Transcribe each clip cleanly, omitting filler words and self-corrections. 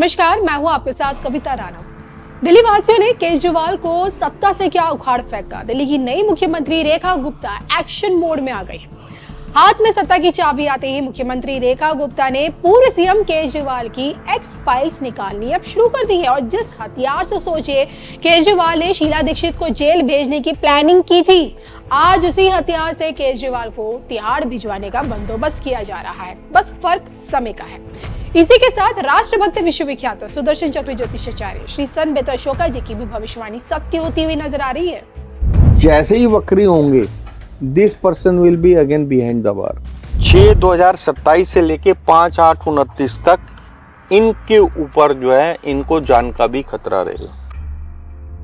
नमस्कार, मैं हूं आपके साथ कविता राणा। दिल्ली वासियों ने केजरीवाल को सत्ता से क्या उखाड़ फेंका। दिल्ली की नई मुख्यमंत्री रेखा गुप्ता एक्शन मोड में आ गई। हाथ में सत्ता की चाबी आते ही मुख्यमंत्री रेखा गुप्ता ने पूर्व सीएम केजरीवाल की एक्स फाइल्स निकालनी अब शुरू कर दी है। और जिस हथियार से सोचे केजरीवाल ने शीला दीक्षित को जेल भेजने की प्लानिंग की थी, आज उसी हथियार से केजरीवाल को तिहाड़ भिजवाने का बंदोबस्त किया जा रहा है। बस फर्क समय का है। इसी के साथ राष्ट्रभक्त विश्वविख्यात सुदर्शन चक्र ज्योतिषाचार्य श्री सन बेतअशोका जी की भी भविष्यवाणी सत्य होती हुई नजर आ रही है। जैसे ही वक्री होंगे, this person will be again behind the बार। 6/2027 से लेके 5/8/29 तक इनके ऊपर जो है इनको जान का भी खतरा रहेगा।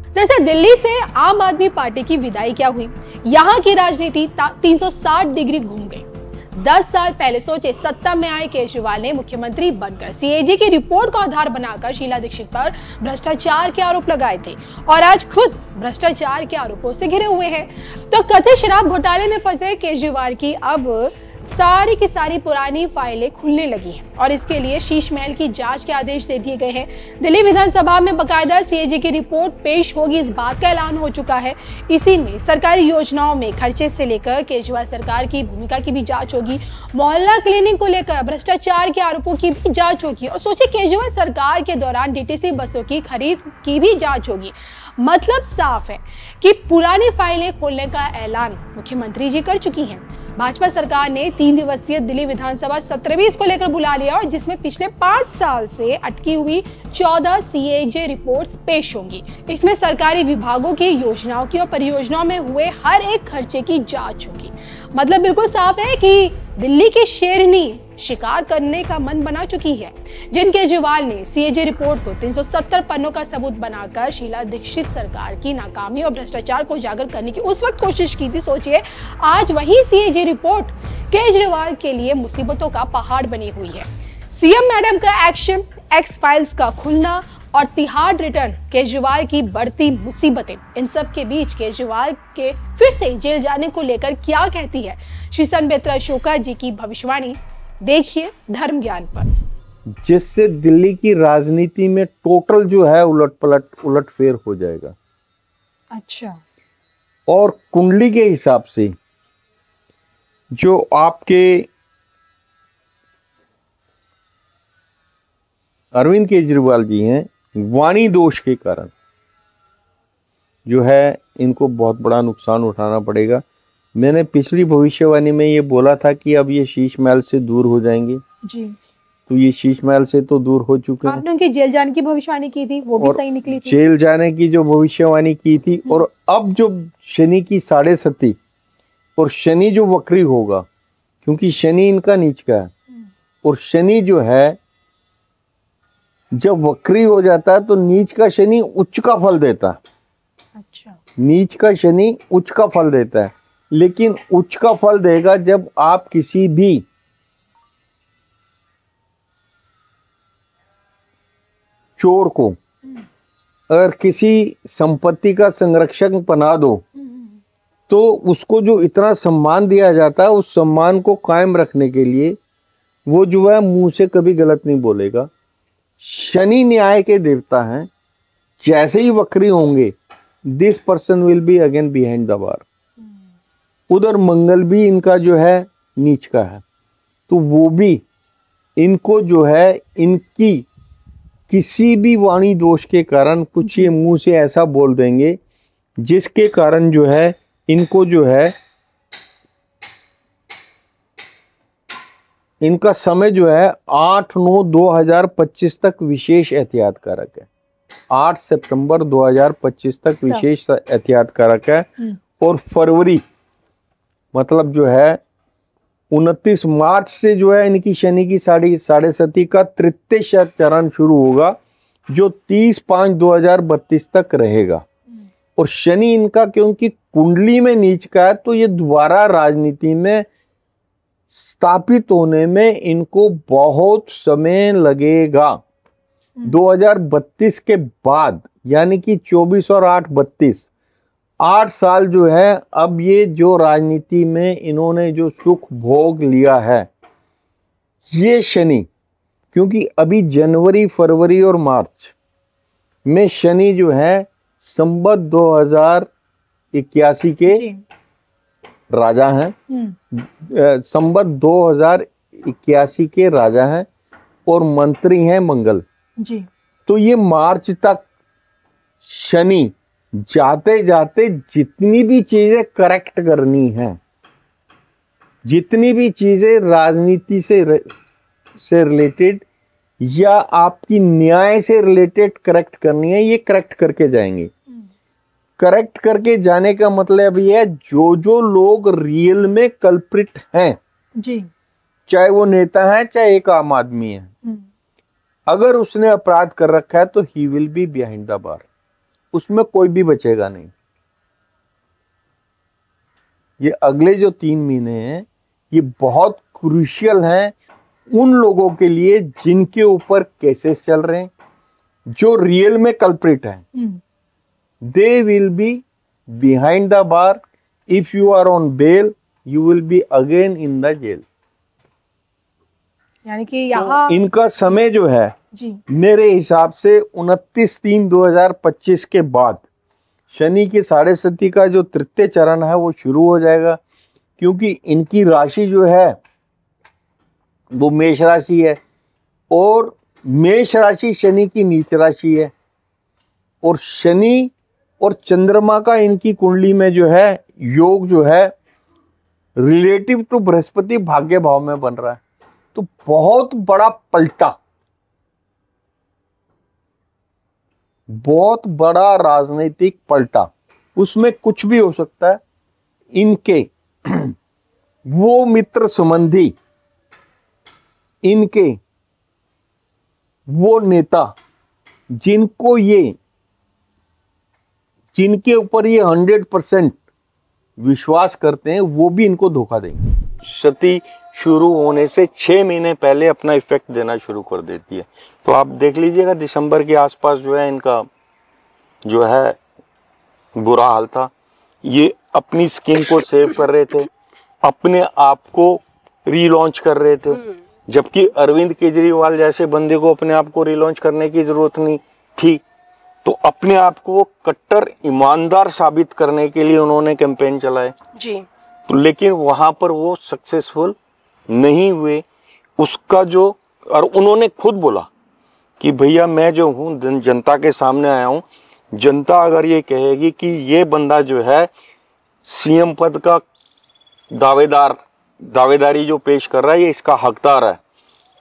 दरअसल दिल्ली से आम आदमी पार्टी की विदाई क्या हुई, यहाँ की राजनीति 360 डिग्री घूम गई। 10 साल पहले सोचे सत्ता में आए केजरीवाल ने मुख्यमंत्री बनकर सीएजी की रिपोर्ट को आधार बनाकर शीला दीक्षित पर भ्रष्टाचार के आरोप लगाए थे और आज खुद भ्रष्टाचार के आरोपों से घिरे हुए हैं। तो कथित शराब घोटाले में फंसे केजरीवाल की अब सारी की सारी पुरानी फाइलें खुलने लगी हैं और इसके लिए शीश महल की जांच के आदेश दे दिए गए हैं। दिल्ली विधानसभा में बकायदा सीएजी की रिपोर्ट पेश होगी, इस बात का ऐलान हो चुका है। इसी में सरकारी योजनाओं में खर्चे से लेकर केजरीवाल सरकार की भूमिका की भी जांच होगी। मोहल्ला क्लिनिक को लेकर भ्रष्टाचार के आरोपों की भी जांच होगी और सोचिए केजरीवाल सरकार के दौरान डीटीसी बसों की खरीद की भी जांच होगी। मतलब साफ है कि पुरानी फाइलें खोलने का ऐलान मुख्यमंत्री जी कर चुकी हैं। भाजपा सरकार ने 3 दिवसीय दिल्ली विधानसभा सत्र भी इसको लेकर बुला लिया और जिसमें पिछले 5 साल से अटकी हुई 14 सीएजी रिपोर्ट्स पेश होंगी। इसमें सरकारी विभागों की योजनाओं की और परियोजनाओं में हुए हर एक खर्चे की जांच होगी। मतलब बिल्कुल साफ है कि दिल्ली की शेरनी शिकार करने का मन बना चुकी है। जिन केजरीवाल ने सीएजी रिपोर्ट को 370 पन्नों का सबूत बनाकर शीला दीक्षित सरकार की नाकामी और भ्रष्टाचार को उजागर करने की उस वक्त कोशिश की थी, सोचिए आज वही सीएजी रिपोर्ट केजरीवाल के लिए मुसीबतों का पहाड़ बनी हुई है। सीएम मैडम का एक्शन, एक्स फाइल्स का खुलना और तिहाड़ रिटर्न, केजरीवाल की बढ़ती मुसीबतें, इन सब के बीच केजरीवाल के फिर से जेल जाने को लेकर क्या कहती है श्री सन बेतअशोका जी की भविष्यवाणी, देखिए धर्म ज्ञान पर। जिससे दिल्ली की राजनीति में टोटल जो है उलटफेर हो जाएगा। अच्छा। और कुंडली के हिसाब से जो आपके अरविंद केजरीवाल जी हैं, वाणी दोष के कारण जो है इनको बहुत बड़ा नुकसान उठाना पड़ेगा। मैंने पिछली भविष्यवाणी में ये बोला था कि अब ये शीश महल से दूर हो जाएंगे जी, तो ये शीश महल से तो दूर हो चुके हैं। आपने उनके जेल जाने की भविष्यवाणी की थी, वो भी सही निकली थी। जेल जाने की जो भविष्यवाणी की थी और अब जो शनि की 7.5 और शनि जो वक्री होगा, क्योंकि शनि इनका नीच का है और शनि जो है जब वक्री हो जाता है तो नीच का शनि उच्च का फल देता है। अच्छा। नीच का शनि उच्च का फल देता है, लेकिन उच्च का फल देगा जब आप किसी भी चोर को अगर किसी संपत्ति का संरक्षक बना दो तो उसको जो इतना सम्मान दिया जाता है, उस सम्मान को कायम रखने के लिए वो जो है मुंह से कभी गलत नहीं बोलेगा। शनि न्याय के देवता हैं। जैसे ही वक्री होंगे, this person will be again behind the बार। उधर मंगल भी इनका जो है नीच का है, तो वो भी इनको जो है इनकी किसी भी वाणी दोष के कारण कुछ ये मुंह से ऐसा बोल देंगे जिसके कारण जो है इनको जो है इनका समय जो है 8/9/2025 तक विशेष एहतियात कारक है। 8 सितंबर 2025 तक विशेष एहतियात कारक है और फरवरी मतलब जो है 29 मार्च से जो है इनकी शनि की 7.5 का तृतीय चरण शुरू होगा जो 30/5/2032 तक रहेगा। और शनि इनका क्योंकि कुंडली में नीच का है तो ये दोबारा राजनीति में स्थापित होने में इनको बहुत समय लगेगा। 2032 के बाद यानी कि 24 और 8 8 साल जो है अब ये जो राजनीति में इन्होंने जो सुख भोग लिया है ये शनि क्योंकि अभी जनवरी, फरवरी और मार्च में शनि जो है संवत 2081 के राजा हैं, संवत 2081 के राजा हैं और मंत्री हैं मंगल जी। तो ये मार्च तक शनि जाते जाते जितनी भी चीजें करेक्ट करनी है, जितनी भी चीजें राजनीति से रिलेटेड या आपकी न्याय से रिलेटेड करेक्ट करनी है, ये करेक्ट करके जाएंगे। करेक्ट करके जाने का मतलब ये है जो जो लोग रियल में कल्प्रिट हैं जी, चाहे वो नेता है चाहे एक आम आदमी है, अगर उसने अपराध कर रखा है तो he will be behind the बार, उसमें कोई भी बचेगा नहीं। ये अगले जो 3 महीने हैं ये बहुत क्रूशियल हैं उन लोगों के लिए जिनके ऊपर केसेस चल रहे हैं, जो रियल में कल्प्रिट हैं। They will be behind the bar. If you are on bail you will be again in the jail. यानी कि यहाँ तो इनका समय जो है जी, मेरे हिसाब से 29/3/2025 के बाद शनि की 6.5 का जो तृतीय चरण है वो शुरू हो जाएगा, क्योंकि इनकी राशि जो है वो मेष राशि है और मेष राशि शनि की नीच राशि है, और शनि और चंद्रमा का इनकी कुंडली में जो है योग जो है रिलेटिव टू बृहस्पति भाग्य भाव में बन रहा है। तो बहुत बड़ा पलटा, बहुत बड़ा राजनीतिक पलटा, उसमें कुछ भी हो सकता है। इनके वो मित्र संबंधी, इनके वो नेता जिनके ऊपर ये 100% विश्वास करते हैं वो भी इनको धोखा देंगे। सती शुरू होने से 6 महीने पहले अपना इफेक्ट देना शुरू कर देती है। तो आप देख लीजिएगा दिसंबर के आसपास जो है इनका जो है बुरा हाल था। ये अपनी स्किन को सेव कर रहे थे, अपने आप को रीलॉन्च कर रहे थे, जबकि अरविंद केजरीवाल जैसे बंदे को अपने आप को रीलॉन्च करने की जरूरत नहीं थी। तो अपने आप को कट्टर ईमानदार साबित करने के लिए उन्होंने कैंपेन चलाए जी। तो लेकिन वहां पर वो सक्सेसफुल नहीं हुए। उसका जो, और उन्होंने खुद बोला कि भैया मैं जो हूँ जनता के सामने आया हूँ, जनता अगर ये कहेगी कि ये बंदा जो है सीएम पद का दावेदारी जो पेश कर रहा है ये इसका हकदार है,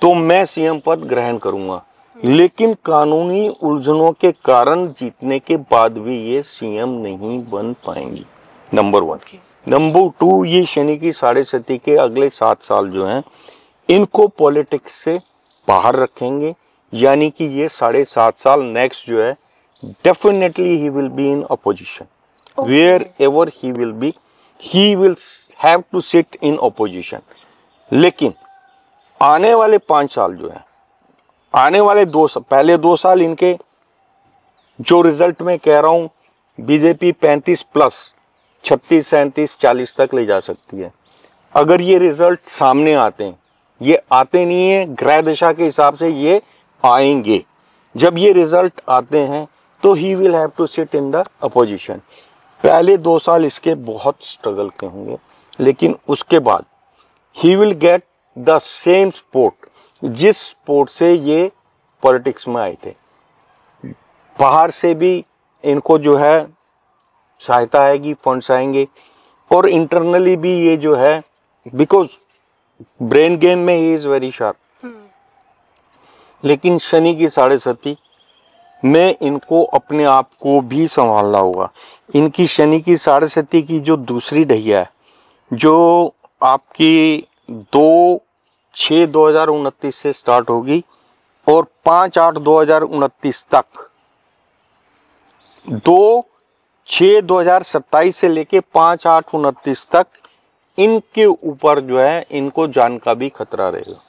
तो मैं सीएम पद ग्रहण करूंगा। लेकिन कानूनी उलझनों के कारण जीतने के बाद भी ये सीएम नहीं बन पाएंगी, नंबर 1। नंबर 2, ये शनि की 7.5 के अगले 7 साल जो हैं इनको पॉलिटिक्स से बाहर रखेंगे, यानी कि ये 7.5 साल नेक्स्ट जो है definitely he will be in opposition. Wherever he will be, he will have to sit in opposition. लेकिन आने वाले 5 साल जो है, आने वाले 2 साल, पहले 2 साल इनके जो रिजल्ट में कह रहा हूं बीजेपी 35+ 36, 37, 40 तक ले जा सकती है। अगर ये रिजल्ट सामने आते हैं, ये आते नहीं है ग्रह दिशा के हिसाब से, ये आएंगे। जब ये रिजल्ट आते हैं तो he will have to sit in the opposition. पहले 2 साल इसके बहुत स्ट्रगल के होंगे, लेकिन उसके बाद he will get the same support जिस सपोर्ट से ये पॉलिटिक्स में आए थे। बाहर से भी इनको जो है सहायता आएगी, फंड्स आएंगे, और इंटरनली भी ये जो है, बिकॉज ब्रेन गेम में ही इज वेरी शार्प। लेकिन शनि की 7.5 में इनको अपने आप को भी संभालना होगा। इनकी शनि की 7.5 की जो दूसरी ढैया है, जो आपकी 2/6/2029 से स्टार्ट होगी और 5/8/2029 तक, 2/6/2027 से लेके 5/8/29 तक इनके ऊपर जो है इनको जान का भी खतरा रहेगा।